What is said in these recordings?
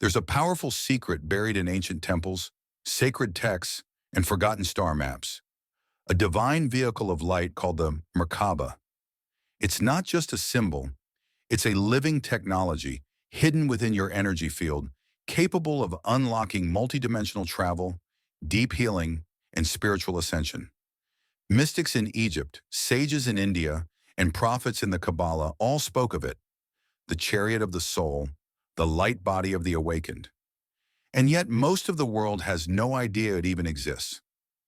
There's a powerful secret buried in ancient temples, sacred texts, and forgotten star maps. A divine vehicle of light called the Merkaba. It's not just a symbol, it's a living technology hidden within your energy field, capable of unlocking multidimensional travel, deep healing, and spiritual ascension. Mystics in Egypt, sages in India, and prophets in the Kabbalah all spoke of it, the chariot of the soul, the light body of the awakened. And yet most of the world has no idea it even exists.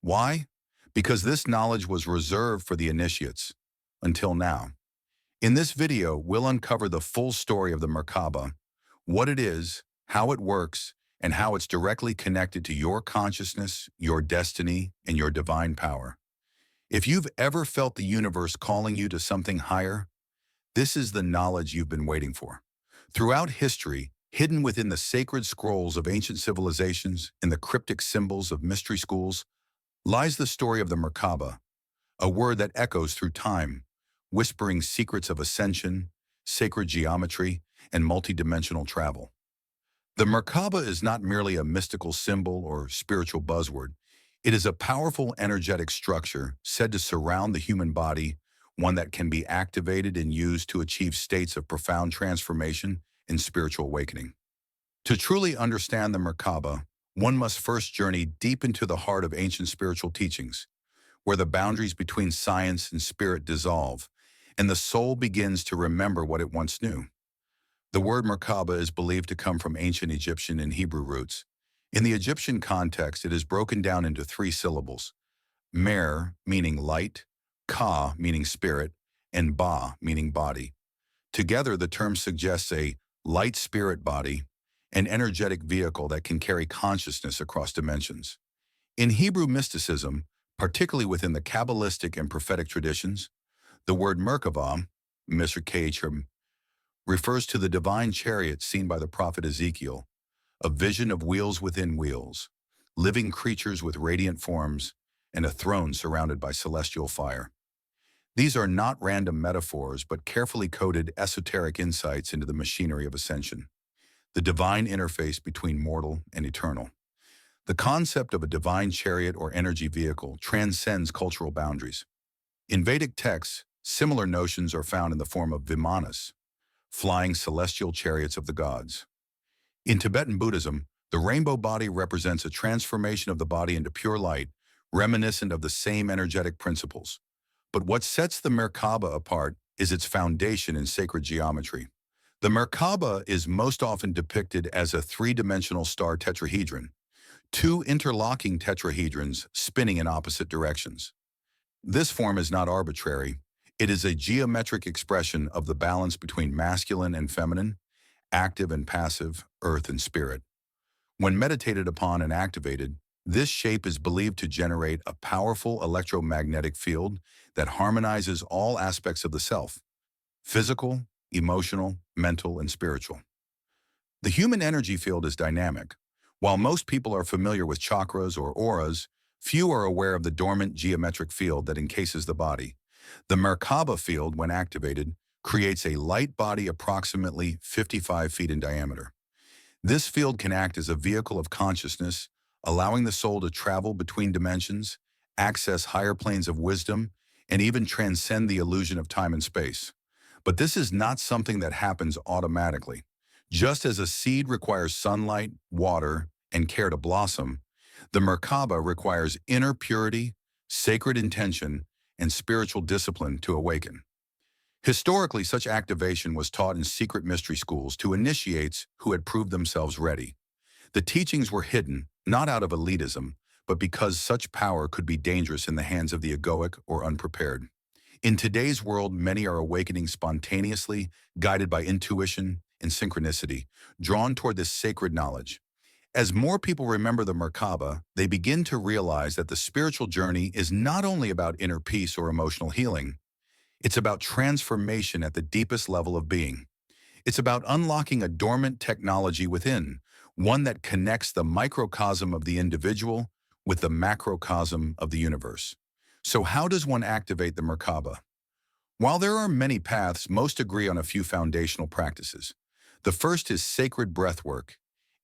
Why? Because this knowledge was reserved for the initiates, until now. In this video, we'll uncover the full story of the Merkaba, what it is, how it works, and how it's directly connected to your consciousness, your destiny, and your divine power. If you've ever felt the universe calling you to something higher, this is the knowledge you've been waiting for. Throughout history, hidden within the sacred scrolls of ancient civilizations and the cryptic symbols of mystery schools, lies the story of the Merkaba, a word that echoes through time, whispering secrets of ascension, sacred geometry, and multidimensional travel. The Merkaba is not merely a mystical symbol or spiritual buzzword. It is a powerful energetic structure said to surround the human body, one that can be activated and used to achieve states of profound transformation and spiritual awakening. To truly understand the Merkaba, one must first journey deep into the heart of ancient spiritual teachings, where the boundaries between science and spirit dissolve, and the soul begins to remember what it once knew. The word Merkaba is believed to come from ancient Egyptian and Hebrew roots. In the Egyptian context, it is broken down into 3 syllables: Mer, meaning light, Ka, meaning spirit, and Ba, meaning body. Together, the term suggests a light spirit body, an energetic vehicle that can carry consciousness across dimensions. In Hebrew mysticism, particularly within the Kabbalistic and prophetic traditions, the word Merkava, Misr refers to the divine chariot seen by the prophet Ezekiel, a vision of wheels within wheels, living creatures with radiant forms, and a throne surrounded by celestial fire. These are not random metaphors, but carefully coded esoteric insights into the machinery of ascension, the divine interface between mortal and eternal. The concept of a divine chariot or energy vehicle transcends cultural boundaries. In Vedic texts, similar notions are found in the form of vimanas, flying celestial chariots of the gods. In Tibetan Buddhism, the rainbow body represents a transformation of the body into pure light, reminiscent of the same energetic principles. But what sets the Merkaba apart is its foundation in sacred geometry. The Merkaba is most often depicted as a 3-dimensional star tetrahedron, 2 interlocking tetrahedrons spinning in opposite directions. This form is not arbitrary. It is a geometric expression of the balance between masculine and feminine, active and passive, earth and spirit. When meditated upon and activated, this shape is believed to generate a powerful electromagnetic field that harmonizes all aspects of the self: physical, emotional, mental, and spiritual. The human energy field is dynamic. While most people are familiar with chakras or auras, few are aware of the dormant geometric field that encases the body. The Merkaba field, when activated, creates a light body approximately 55 feet in diameter. This field can act as a vehicle of consciousness, allowing the soul to travel between dimensions, access higher planes of wisdom, and even transcend the illusion of time and space. But this is not something that happens automatically. Just as a seed requires sunlight, water, and care to blossom, the Merkaba requires inner purity, sacred intention, and spiritual discipline to awaken. Historically, such activation was taught in secret mystery schools to initiates who had proved themselves ready. The teachings were hidden, not out of elitism, but because such power could be dangerous in the hands of the egoic or unprepared. In today's world, many are awakening spontaneously, guided by intuition and synchronicity, drawn toward this sacred knowledge. As more people remember the Merkaba, they begin to realize that the spiritual journey is not only about inner peace or emotional healing. It's about transformation at the deepest level of being. It's about unlocking a dormant technology within, one that connects the microcosm of the individual with the macrocosm of the universe. So how does one activate the Merkaba? While there are many paths, most agree on a few foundational practices. The first is sacred breathwork.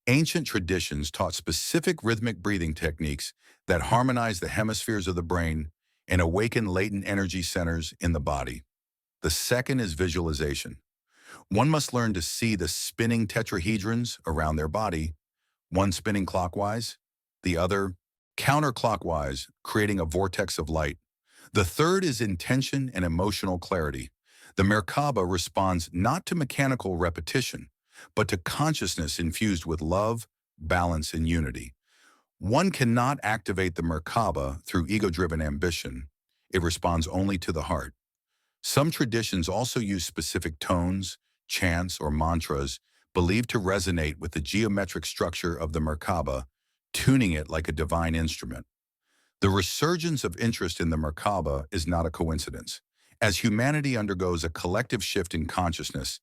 Ancient traditions taught specific rhythmic breathing techniques that harmonize the hemispheres of the brain and awaken latent energy centers in the body. The second is visualization. One must learn to see the spinning tetrahedrons around their body, one spinning clockwise, the other counterclockwise, creating a vortex of light. The third is intention and emotional clarity. The Merkaba responds not to mechanical repetition, but to consciousness infused with love, balance, and unity. One cannot activate the Merkaba through ego-driven ambition. It responds only to the heart. Some traditions also use specific tones, chants, or mantras believed to resonate with the geometric structure of the Merkaba, tuning it like a divine instrument. The resurgence of interest in the Merkaba is not a coincidence. As humanity undergoes a collective shift in consciousness,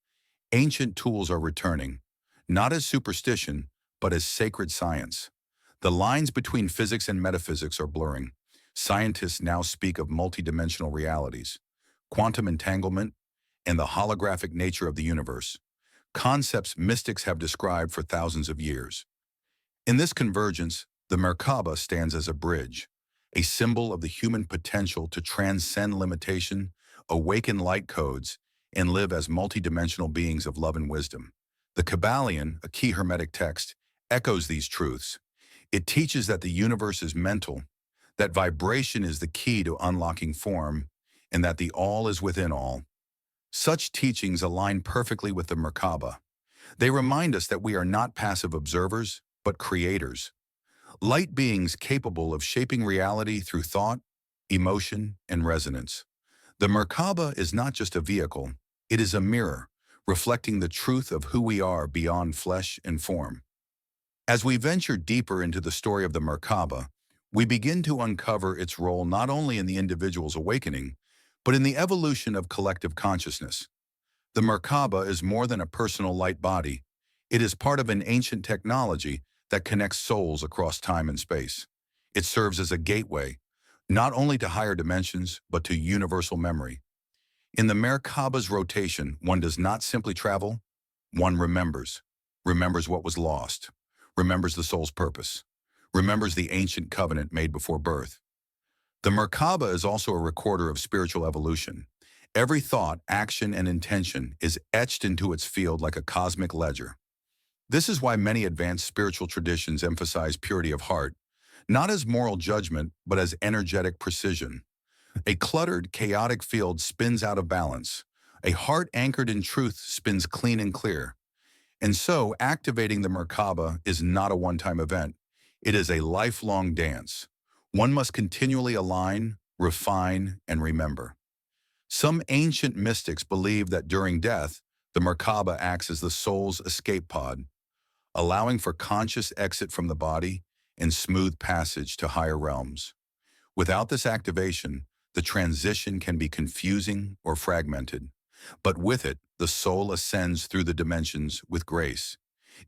ancient tools are returning, not as superstition, but as sacred science. The lines between physics and metaphysics are blurring. Scientists now speak of multidimensional realities, quantum entanglement, and the holographic nature of the universe, concepts mystics have described for thousands of years. In this convergence, the Merkaba stands as a bridge, a symbol of the human potential to transcend limitation, awaken light codes, and live as multidimensional beings of love and wisdom. The Kabbalion, a key Hermetic text, echoes these truths. It teaches that the universe is mental, that vibration is the key to unlocking form, and that the all is within all. Such teachings align perfectly with the Merkaba. They remind us that we are not passive observers, but creators. Light beings capable of shaping reality through thought, emotion, and resonance. The Merkaba is not just a vehicle, it is a mirror, reflecting the truth of who we are beyond flesh and form. As we venture deeper into the story of the Merkaba, we begin to uncover its role not only in the individual's awakening, but in the evolution of collective consciousness. The Merkaba is more than a personal light body. It is part of an ancient technology that connects souls across time and space. It serves as a gateway, not only to higher dimensions, but to universal memory. In the Merkaba's rotation, one does not simply travel, one remembers. Remembers what was lost, remembers the soul's purpose, remembers the ancient covenant made before birth. The Merkaba is also a recorder of spiritual evolution. Every thought, action, and intention is etched into its field like a cosmic ledger. This is why many advanced spiritual traditions emphasize purity of heart, not as moral judgment, but as energetic precision. A cluttered, chaotic field spins out of balance. A heart anchored in truth spins clean and clear. And so, activating the Merkaba is not a one-time event. It is a lifelong dance. One must continually align, refine, and remember. Some ancient mystics believe that during death, the Merkaba acts as the soul's escape pod, allowing for conscious exit from the body and smooth passage to higher realms. Without this activation, the transition can be confusing or fragmented, but with it, the soul ascends through the dimensions with grace.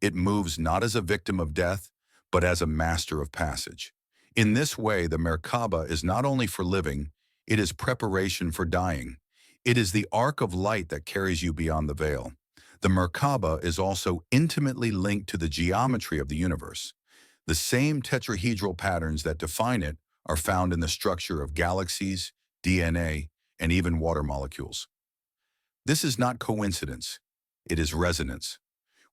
It moves not as a victim of death, but as a master of passage. In this way, the Merkaba is not only for living, it is preparation for dying. It is the arc of light that carries you beyond the veil. The Merkaba is also intimately linked to the geometry of the universe. The same tetrahedral patterns that define it are found in the structure of galaxies, DNA, and even water molecules. This is not coincidence, it is resonance.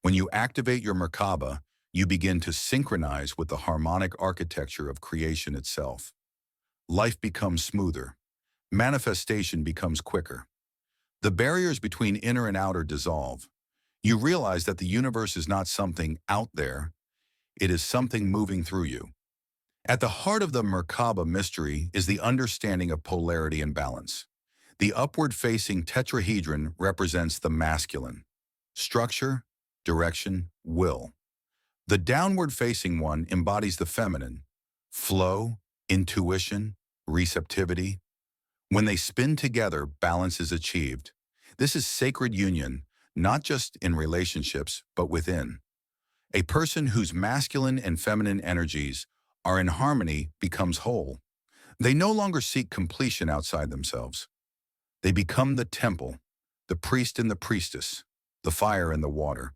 When you activate your Merkaba, you begin to synchronize with the harmonic architecture of creation itself. Life becomes smoother. Manifestation becomes quicker. The barriers between inner and outer dissolve. You realize that the universe is not something out there, it is something moving through you. At the heart of the Merkaba mystery is the understanding of polarity and balance. The upward-facing tetrahedron represents the masculine, structure, direction, will. The downward-facing one embodies the feminine, flow, intuition, receptivity. When they spin together, balance is achieved. This is sacred union, not just in relationships, but within. A person whose masculine and feminine energies are in harmony becomes whole. They no longer seek completion outside themselves. They become the temple, the priest and the priestess, the fire and the water.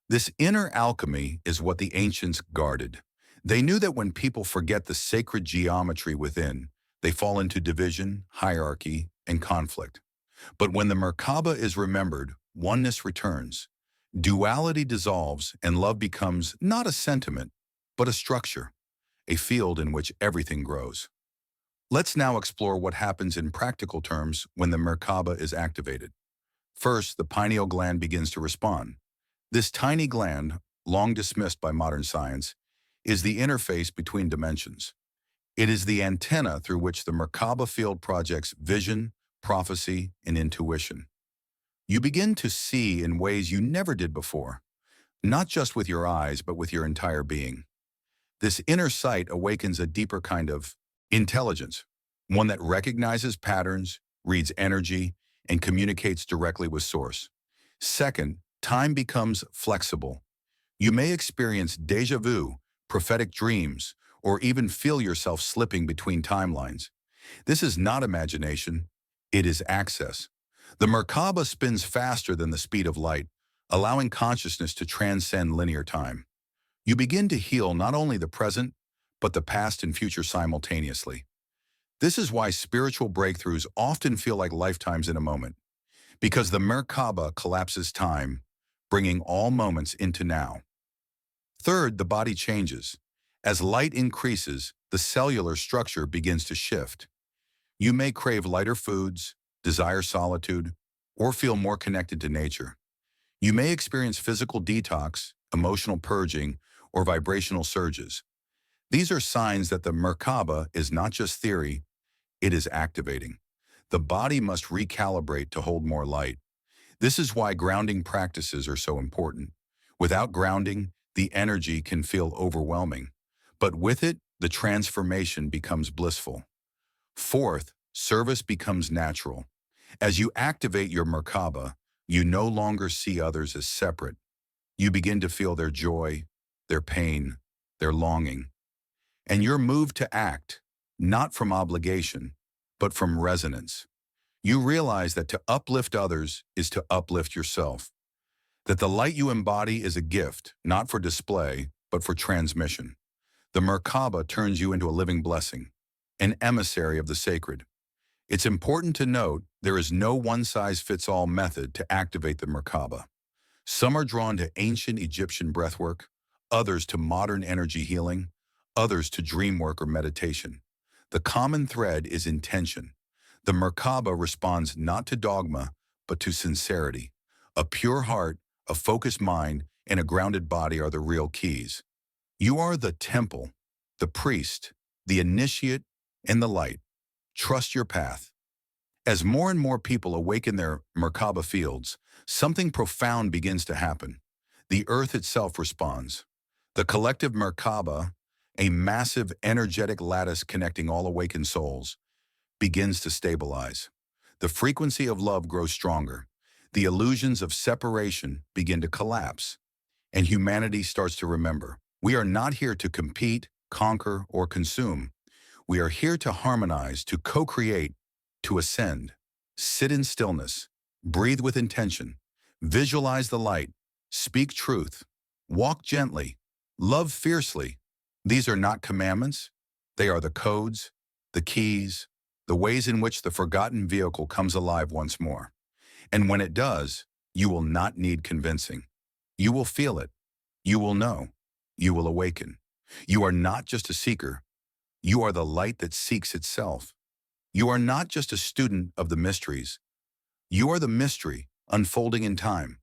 This inner alchemy is what the ancients guarded. They knew that when people forget the sacred geometry within, they fall into division, hierarchy, and conflict. But when the Merkaba is remembered, oneness returns. Duality dissolves and love becomes not a sentiment, but a structure, a field in which everything grows. Let's now explore what happens in practical terms when the Merkaba is activated. First, the pineal gland begins to respond. This tiny gland, long dismissed by modern science, is the interface between dimensions. It is the antenna through which the Merkaba field projects vision, prophecy, and intuition. You begin to see in ways you never did before, not just with your eyes, but with your entire being. This inner sight awakens a deeper kind of intelligence, one that recognizes patterns, reads energy, and communicates directly with Source. Second, time becomes flexible. You may experience déjà vu, prophetic dreams, or even feel yourself slipping between timelines. This is not imagination, it is access. The Merkaba spins faster than the speed of light, allowing consciousness to transcend linear time. You begin to heal not only the present, but the past and future simultaneously. This is why spiritual breakthroughs often feel like lifetimes in a moment, because the Merkaba collapses time, bringing all moments into now. Third, the body changes. As light increases, the cellular structure begins to shift. You may crave lighter foods, desire solitude, or feel more connected to nature. You may experience physical detox, emotional purging, or vibrational surges. These are signs that the Merkaba is not just theory, it is activating. The body must recalibrate to hold more light. This is why grounding practices are so important. Without grounding, the energy can feel overwhelming, but with it, the transformation becomes blissful. Fourth, service becomes natural. As you activate your Merkaba, you no longer see others as separate. You begin to feel their joy, their pain, their longing. And you're moved to act, not from obligation, but from resonance. You realize that to uplift others is to uplift yourself. That the light you embody is a gift, not for display, but for transmission. The Merkaba turns you into a living blessing, an emissary of the sacred. It's important to note there is no one-size-fits-all method to activate the Merkaba. Some are drawn to ancient Egyptian breathwork, others to modern energy healing, others to dream work or meditation. The common thread is intention. The Merkaba responds not to dogma, but to sincerity. A pure heart, a focused mind, and a grounded body are the real keys. You are the temple, the priest, the initiate, and the light. Trust your path. As more and more people awaken their Merkaba fields, something profound begins to happen. The earth itself responds. The collective Merkaba, a massive energetic lattice connecting all awakened souls, begins to stabilize. The frequency of love grows stronger. The illusions of separation begin to collapse. And humanity starts to remember. We are not here to compete, conquer, or consume. We are here to harmonize, to co-create, to ascend. Sit in stillness. Breathe with intention. Visualize the light. Speak truth. Walk gently. Love fiercely. These are not commandments. They are the codes, the keys, the ways in which the forgotten vehicle comes alive once more. And when it does, you will not need convincing. You will feel it. You will know. You will awaken. You are not just a seeker. You are the light that seeks itself. You are not just a student of the mysteries. You are the mystery unfolding in time.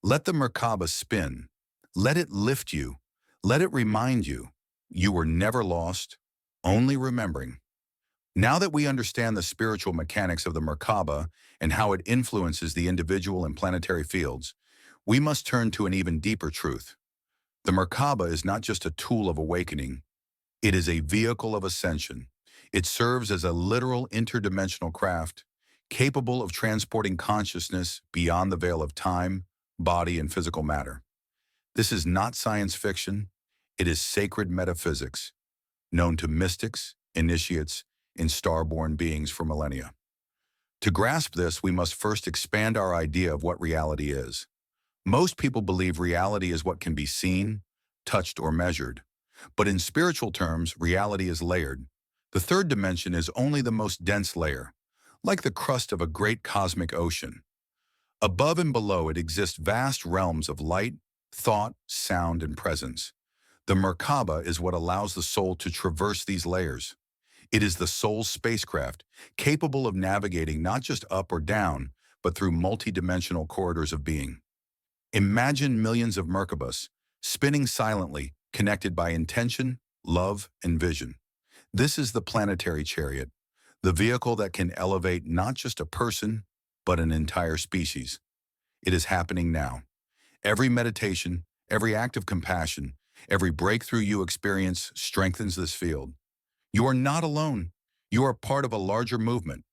Let the Merkaba spin. Let it lift you. Let it remind you. You were never lost, only remembering. Now that we understand the spiritual mechanics of the Merkaba and how it influences the individual and planetary fields, we must turn to an even deeper truth. The Merkaba is not just a tool of awakening, it is a vehicle of ascension. It serves as a literal interdimensional craft, capable of transporting consciousness beyond the veil of time, body, and physical matter. This is not science fiction, it is sacred metaphysics, known to mystics, initiates, and star-born beings for millennia. To grasp this, we must first expand our idea of what reality is. Most people believe reality is what can be seen, touched, or measured. But in spiritual terms, reality is layered. The third dimension is only the most dense layer, like the crust of a great cosmic ocean. Above and below it exist vast realms of light, thought, sound, and presence. The Merkaba is what allows the soul to traverse these layers. It is the soul's spacecraft, capable of navigating not just up or down, but through multidimensional corridors of being. Imagine millions of Merkabas, spinning silently, connected by intention, love, and vision. This is the planetary chariot, the vehicle that can elevate not just a person, but an entire species. It is happening now. Every meditation, every act of compassion, every breakthrough you experience strengthens this field. You are not alone. You are part of a larger movement,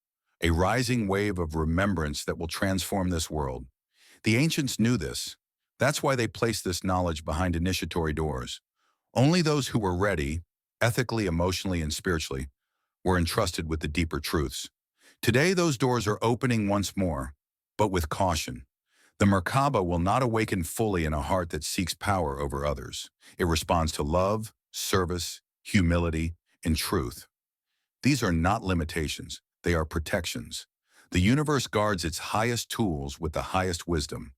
a rising wave of remembrance that will transform this world. The ancients knew this. That's why they placed this knowledge behind initiatory doors. Only those who were ready, ethically, emotionally, and spiritually, were entrusted with the deeper truths. Today, those doors are opening once more, but with caution. The Merkaba will not awaken fully in a heart that seeks power over others. It responds to love, service, humility, and truth. These are not limitations, they are protections. The universe guards its highest tools with the highest wisdom.